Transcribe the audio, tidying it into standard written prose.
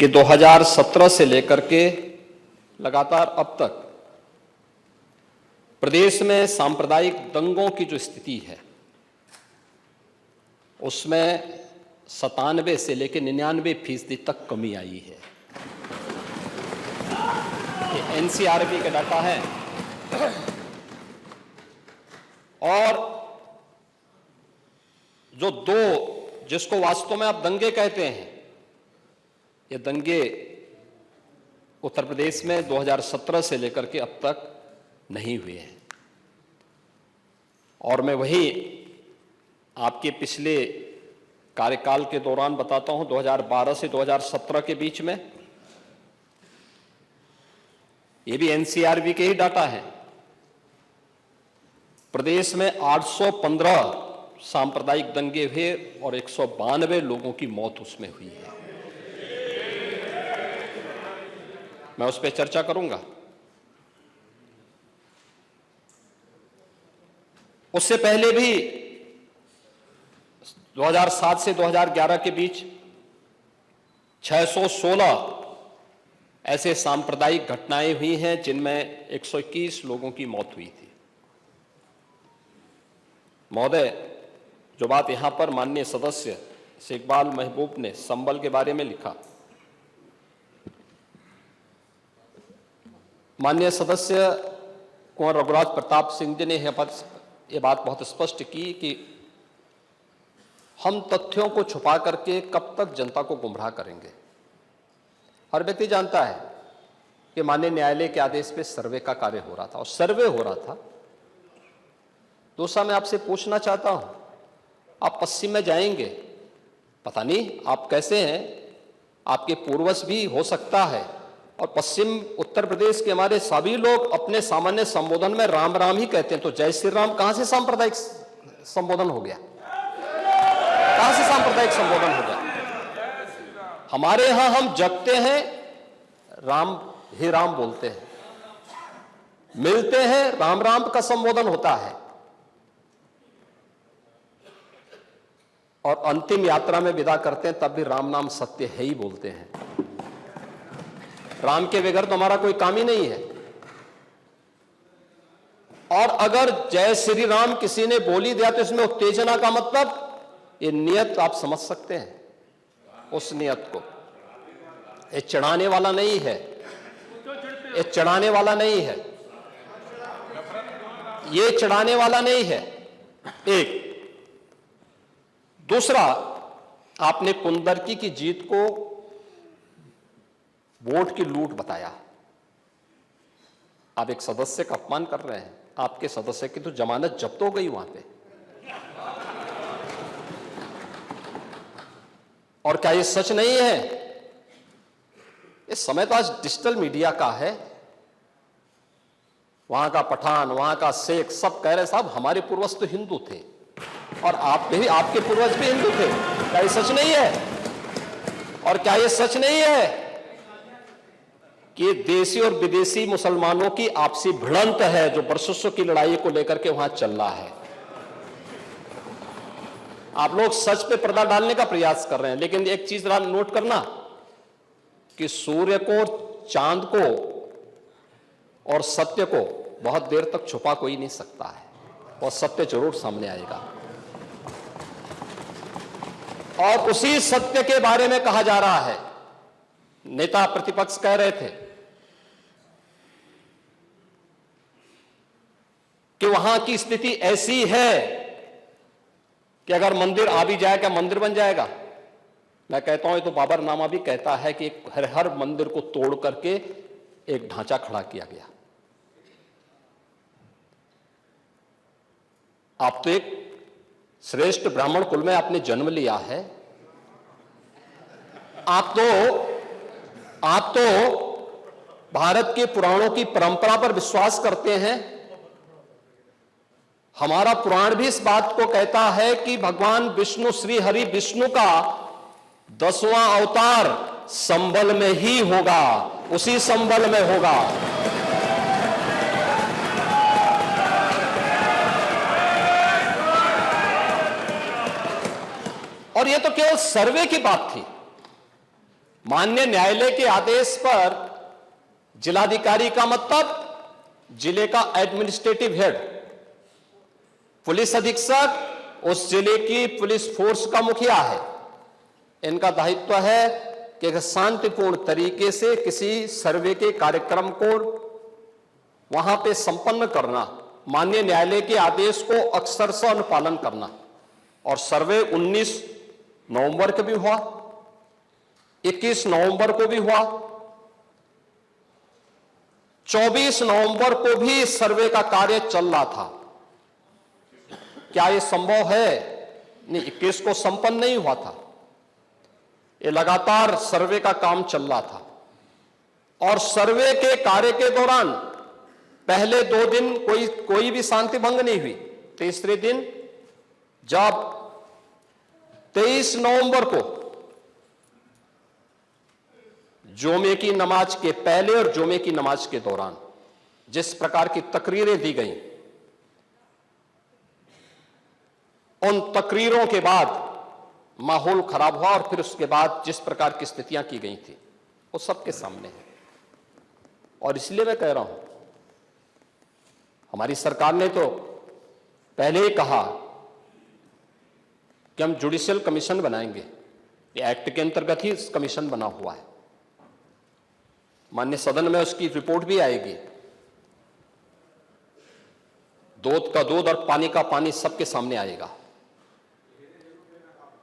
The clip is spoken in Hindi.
कि 2017 से लेकर के लगातार अब तक प्रदेश में सांप्रदायिक दंगों की जो स्थिति है उसमें 97 से लेकर 99% तक कमी आई है। ये एनसीआरबी का डाटा है। और जो दो जिसको वास्तव में आप दंगे कहते हैं, ये दंगे उत्तर प्रदेश में 2017 से लेकर के अब तक नहीं हुए हैं। और मैं वही आपके पिछले कार्यकाल के दौरान बताता हूं, 2012 से 2017 के बीच में, ये भी एनसीआरबी के ही डाटा है, प्रदेश में 815 सांप्रदायिक दंगे हुए और 192 लोगों की मौत उसमें हुई है। मैं उस पर चर्चा करूंगा। उससे पहले भी 2007 से 2011 के बीच 616 ऐसे सांप्रदायिक घटनाएं हुई हैं जिनमें 121 लोगों की मौत हुई थी। महोदय, जो बात यहां पर माननीय सदस्य शेखबाल महबूब ने संबल के बारे में लिखा, माननीय सदस्य कुंवर रघुराज प्रताप सिंह जी ने यह बात बहुत स्पष्ट की कि हम तथ्यों को छुपा करके कब तक जनता को गुमराह करेंगे। हर व्यक्ति जानता है कि माननीय न्यायालय के आदेश पे सर्वे का कार्य हो रहा था और सर्वे हो रहा था। दूसरा, मैं आपसे पूछना चाहता हूं, आप पश्चिम में जाएंगे, पता नहीं आप कैसे हैं, आपके पूर्वज भी हो सकता है, और पश्चिम उत्तर प्रदेश के हमारे सभी लोग अपने सामान्य संबोधन में राम राम ही कहते हैं। तो जय श्री राम कहां से सांप्रदायिक संबोधन हो गया? कहां से सांप्रदायिक संबोधन हो गया? हमारे यहां हम जगते हैं, राम ही राम बोलते हैं, मिलते हैं, राम राम का संबोधन होता है, और अंतिम यात्रा में विदा करते हैं तब भी राम नाम सत्य है ही बोलते हैं। राम के बगैर तो हमारा कोई काम ही नहीं है। और अगर जय श्री राम किसी ने बोली दिया तो इसमें उत्तेजना का मतलब, ये नियत आप समझ सकते हैं उस नियत को। ये चढ़ाने वाला नहीं है, ये चढ़ाने वाला नहीं है, ये चढ़ाने वाला नहीं है। एक दूसरा, आपने कुंदरकी की जीत को वोट की लूट बताया। आप एक सदस्य का अपमान कर रहे हैं। आपके सदस्य की तो जमानत जब्त हो गई वहां पे। और क्या ये सच नहीं है? इस समय तो आज डिजिटल मीडिया का है। वहां का पठान, वहां का शेख सब कह रहे साहब हमारे पूर्वज तो हिंदू थे और आप भी, आपके पूर्वज भी हिंदू थे। क्या ये सच नहीं है? और क्या ये सच नहीं है कि देशी और विदेशी मुसलमानों की आपसी भिड़ंत है जो वर्षों की लड़ाई को लेकर के वहां चल रहा है? आप लोग सच पे पर्दा डालने का प्रयास कर रहे हैं, लेकिन एक चीज नोट करना कि सूर्य को, चांद को और सत्य को बहुत देर तक छुपा कोई नहीं सकता है, और सत्य जरूर सामने आएगा। और उसी सत्य के बारे में कहा जा रहा है। नेता प्रतिपक्ष कह रहे थे कि वहां की स्थिति ऐसी है कि अगर मंदिर आ भी जाएगा, मंदिर बन जाएगा। मैं कहता हूं, ये तो बाबरनामा भी कहता है कि हर मंदिर को तोड़ करके एक ढांचा खड़ा किया गया। आप तो एक श्रेष्ठ ब्राह्मण कुल में आपने जन्म लिया है। आप तो भारत के पुराणों की परंपरा पर विश्वास करते हैं। हमारा पुराण भी इस बात को कहता है कि भगवान विष्णु, श्री हरि विष्णु का 10वां अवतार संबल में ही होगा, उसी संबल में होगा। और यह तो केवल सर्वे की बात थी। माननीय न्यायालय के आदेश पर जिलाधिकारी का मतलब जिले का एडमिनिस्ट्रेटिव हेड, पुलिस अधीक्षक उस जिले की पुलिस फोर्स का मुखिया है। इनका दायित्व है कि एक शांतिपूर्ण तरीके से किसी सर्वे के कार्यक्रम को वहां पे संपन्न करना, माननीय न्यायालय के आदेश को अक्षरशः अनुपालन करना। और सर्वे 19 नवंबर को भी हुआ, 21 नवंबर को भी हुआ, 24 नवंबर को भी सर्वे का कार्य चल रहा था। क्या यह संभव है? नहीं, 21 को संपन्न नहीं हुआ था। ये लगातार सर्वे का काम चल रहा था और सर्वे के कार्य के दौरान पहले 2 दिन कोई भी शांति भंग नहीं हुई। तीसरे दिन जब 23 नवंबर को जुमे की नमाज के पहले और जुमे की नमाज के दौरान जिस प्रकार की तकरीरें दी गईं, उन तकरीरों के बाद माहौल खराब हुआ और फिर उसके बाद जिस प्रकार की स्थितियां की गई थी वो सबके सामने है। और इसलिए मैं कह रहा हूं, हमारी सरकार ने तो पहले ही कहा कि हम जुडिशियल कमीशन बनाएंगे। ये एक्ट के अंतर्गत ही कमीशन बना हुआ है। माननीय सदन में उसकी रिपोर्ट भी आएगी। दूध का दूध और पानी का पानी सबके सामने आएगा।